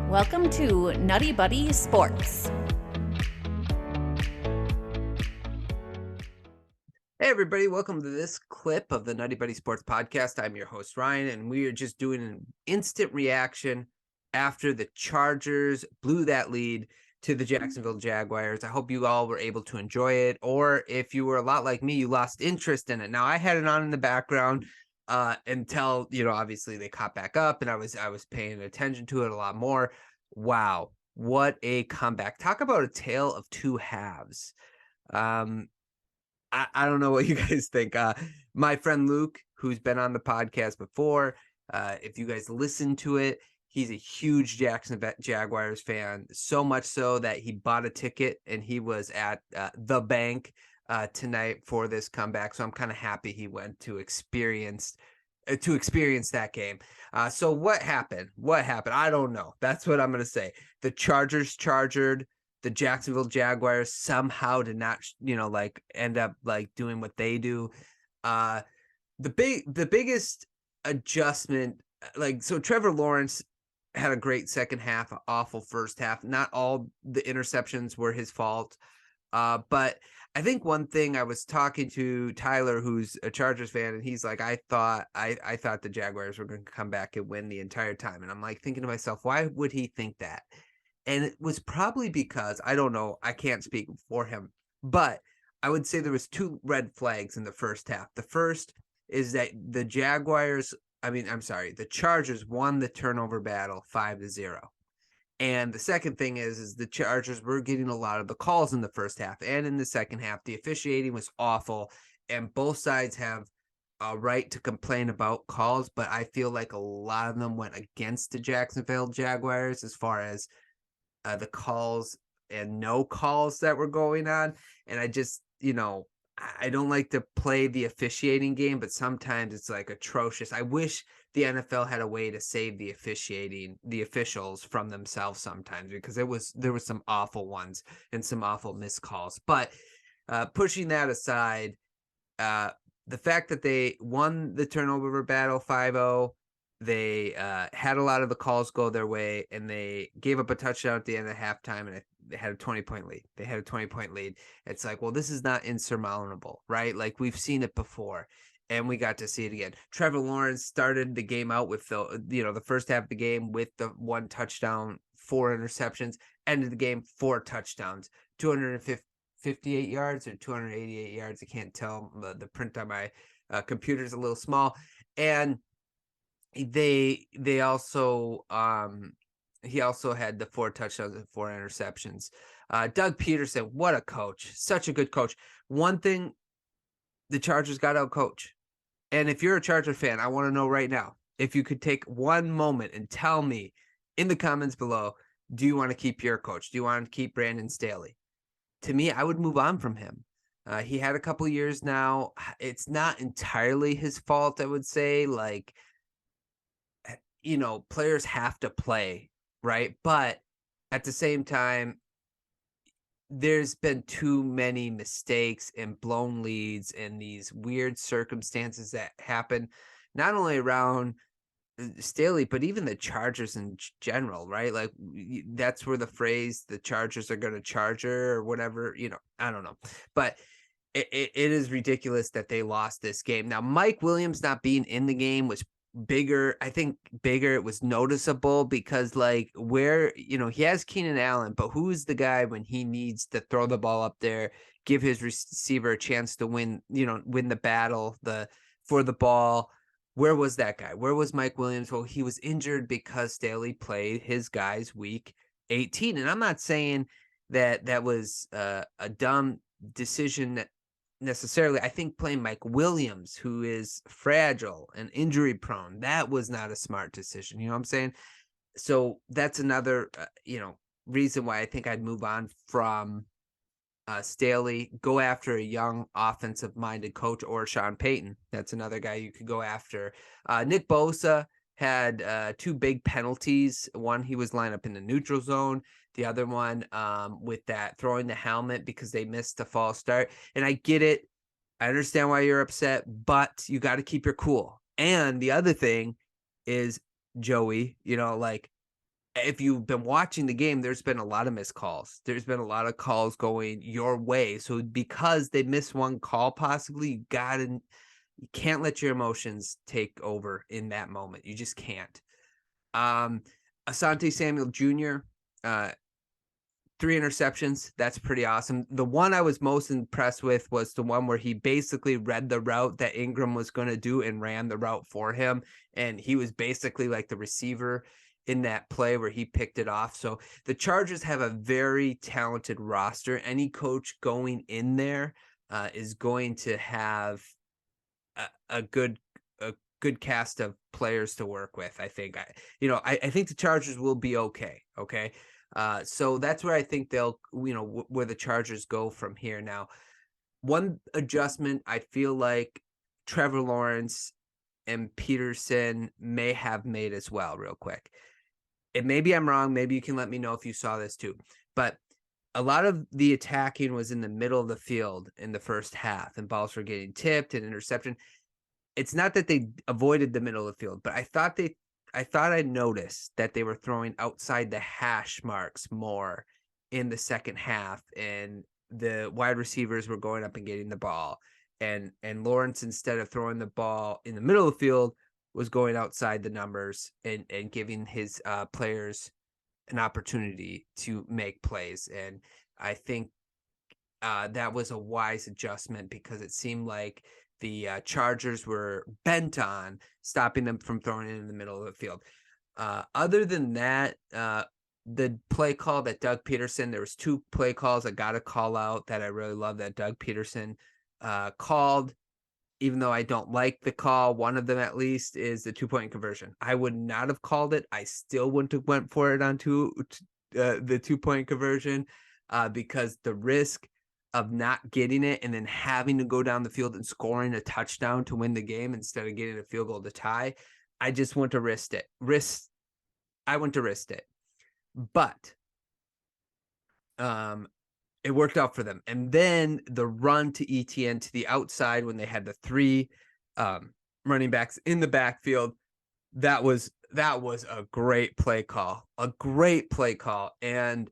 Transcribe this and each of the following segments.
Welcome to NuttieBuddie Sports. Hey everybody, welcome to this clip of the NuttieBuddie Sports Podcast. I'm your host Ryan, and we are just doing an instant reaction after the Chargers blew that lead to the Jacksonville Jaguars. I hope you all were able to enjoy it, or if you were a lot like me, you lost interest in it. Now, I had it on in the background until, obviously they caught back up, and I was paying attention to it a lot more. Wow, what a comeback. Talk about a tale of two halves. I don't know what you guys think. My friend Luke, who's been on the podcast before, if you guys listen to it, he's a huge Jacksonville Jaguars fan, so much so that he bought a ticket and he was at the bank tonight for this comeback. So I'm kind of happy he went to experience that game. So what happened? I don't know. That's what I'm going to say. The Chargers chargered. The Jacksonville Jaguars somehow did not, end up doing what they do. The biggest adjustment, so Trevor Lawrence had a great second half, awful first half. Not all the interceptions were his fault. But I think one thing, I was talking to Tyler, who's a Chargers fan, and he's like, I thought the Jaguars were going to come back and win the entire time. And I'm like thinking to myself, why would he think that? And it was probably because, I don't know, I can't speak for him, but I would say there was two red flags in the first half. The first is that the Chargers won the turnover battle 5-0. And the second thing is the Chargers were getting a lot of the calls in the first half. And in the second half, the officiating was awful. And both sides have a right to complain about calls, but I feel like a lot of them went against the Jacksonville Jaguars as far as the calls and no calls that were going on. And I just, I don't like to play the officiating game, but sometimes it's atrocious. I wish the NFL had a way to save the officials from themselves sometimes, because there was some awful ones and some awful missed calls. But pushing that aside, the fact that they won the turnover battle 5-0, they had a lot of the calls go their way, and they gave up a touchdown at the end of halftime, and they had a 20-point lead. It's like, well, this is not insurmountable, right? Like, we've seen it before, and we got to see it again. Trevor Lawrence started the game out with the first half of the game with the one touchdown, 4 interceptions, ended the game 4 touchdowns, 258 yards or 288 yards. I can't tell. The print on my computer is a little small. And they also he also had the 4 touchdowns and 4 interceptions. Doug Peterson, what a coach, such a good coach. One thing, the Chargers got out coach. And if you're a Charger fan, I want to know right now, if you could take one moment and tell me in the comments below, do you want to keep your coach? Do you want to keep Brandon Staley? To me, I would move on from him. He had a couple years now. It's not entirely his fault, I would say. Players have to play, right? But at the same time, there's been too many mistakes and blown leads and these weird circumstances that happen, not only around Staley, but even the Chargers in general, right? Like, that's where the phrase, the Chargers are going to charger or whatever, I don't know. But it is ridiculous that they lost this game. Now, Mike Williams not being in the game was bigger. It was noticeable because where, he has Keenan Allen, but who's the guy when he needs to throw the ball up there, give his receiver a chance to win the battle for the ball? Where was that guy? Where was Mike Williams? Well, he was injured because Staley played his guys week 18. And I'm not saying that was a dumb decision necessarily. I think playing Mike Williams, who is fragile and injury prone, that was not a smart decision. You know what I'm saying? So that's another, reason why I think I'd move on from Staley, go after a young offensive minded coach, or Sean Payton. That's another guy you could go after. Nick Bosa had 2 big penalties. One, he was lined up in the neutral zone. The other one with that throwing the helmet because they missed a false start. And I get it. I understand why you're upset, but you got to keep your cool. And the other thing is, Joey, if you've been watching the game, there's been a lot of missed calls. There's been a lot of calls going your way. So because they missed one call, possibly, you can't let your emotions take over in that moment. You just can't. Asante Samuel Jr., 3 interceptions. That's pretty awesome. The one I was most impressed with was the one where he basically read the route that Ingram was going to do and ran the route for him. And he was basically like the receiver in that play where he picked it off. So the Chargers have a very talented roster. Any coach going in there is going to have a good cast of players to work with. I think, I think the Chargers will be okay. Okay. So that's where I think they'll, where the Chargers go from here. Now, one adjustment I feel like Trevor Lawrence and Peterson may have made as well, real quick. And maybe I'm wrong. Maybe you can let me know if you saw this too. But a lot of the attacking was in the middle of the field in the first half, and balls were getting tipped and interception. It's not that they avoided the middle of the field, but I thought I noticed that they were throwing outside the hash marks more in the second half, and the wide receivers were going up and getting the ball. And Lawrence, instead of throwing the ball in the middle of the field, was going outside the numbers and giving his players an opportunity to make plays. And I think that was a wise adjustment, because it seemed like the Chargers were bent on stopping them from throwing it in the middle of the field. Other than that, the play call that Doug Peterson, there was 2 play calls I got to call out that I really love that Doug Peterson called. Even though I don't like the call, one of them at least is the 2-point conversion. I would not have called it. I still wouldn't have went for it on the 2-point conversion because the risk of not getting it and then having to go down the field and scoring a touchdown to win the game instead of getting a field goal to tie, I just want to risk it. I want to risk it. But it worked out for them. And then the run to ETN to the outside when they had the 3 running backs in the backfield, that was a great play call. And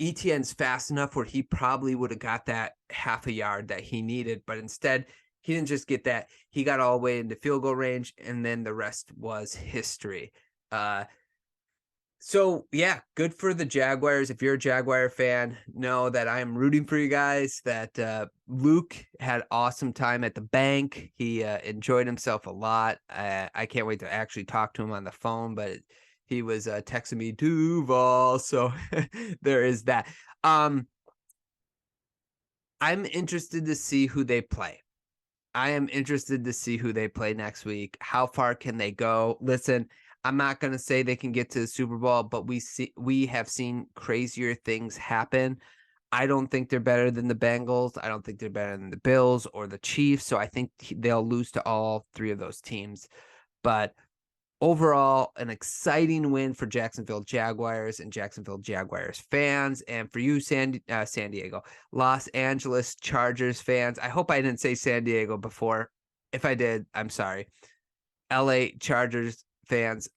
ETN's fast enough where he probably would have got that half a yard that he needed, but instead he didn't just get that. He got all the way into field goal range, and then the rest was history. So yeah, good for the Jaguars. If you're a Jaguar fan, know that I am rooting for you guys, that Luke had awesome time at the bank. He enjoyed himself a lot. I can't wait to actually talk to him on the phone, but he was texting me Duval. So there is that. I'm interested to see who they play. I am interested to see who they play next week. How far can they go? Listen, I'm not going to say they can get to the Super Bowl, but we have seen crazier things happen. I don't think they're better than the Bengals. I don't think they're better than the Bills or the Chiefs. So I think they'll lose to all 3 of those teams. But overall, an exciting win for Jacksonville Jaguars and Jacksonville Jaguars fans. And for you, San Diego, Los Angeles Chargers fans. I hope I didn't say San Diego before. If I did, I'm sorry. LA Chargers fans,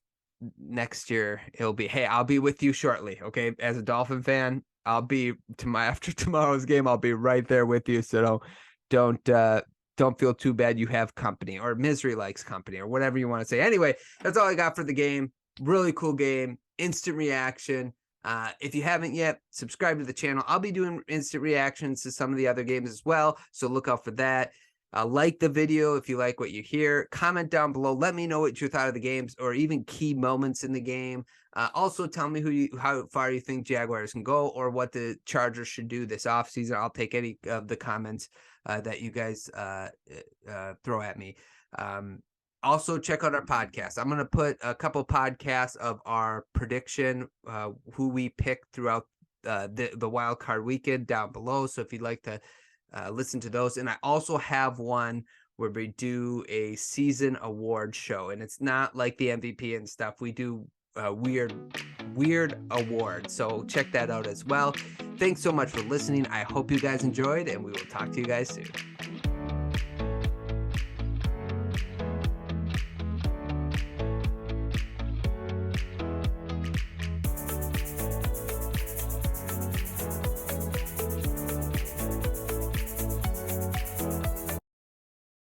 next year it'll be, hey, I'll be with you shortly. Okay. As a Dolphin fan, I'll be after tomorrow's game, I'll be right there with you. So don't feel too bad. You have company, or misery likes company, or whatever you want to say. Anyway, that's all I got for the game. Really cool game. Instant reaction. If you haven't yet, subscribe to the channel. I'll be doing instant reactions to some of the other games as well. So look out for that. Like the video if you like what you hear. Comment down below. Let me know what you thought of the games, or even key moments in the game. Also, tell me how far you think Jaguars can go, or what the Chargers should do this offseason. I'll take any of the comments that you guys throw at me. Also, check out our podcast. I'm going to put a couple podcasts of our prediction, who we picked throughout the Wildcard weekend down below. So if you'd like to listen to those. And I also have one where we do a season award show, and it's not like the MVP and stuff. We do weird awards. So check that out as well. Thanks so much for listening. I hope you guys enjoyed, and we will talk to you guys soon.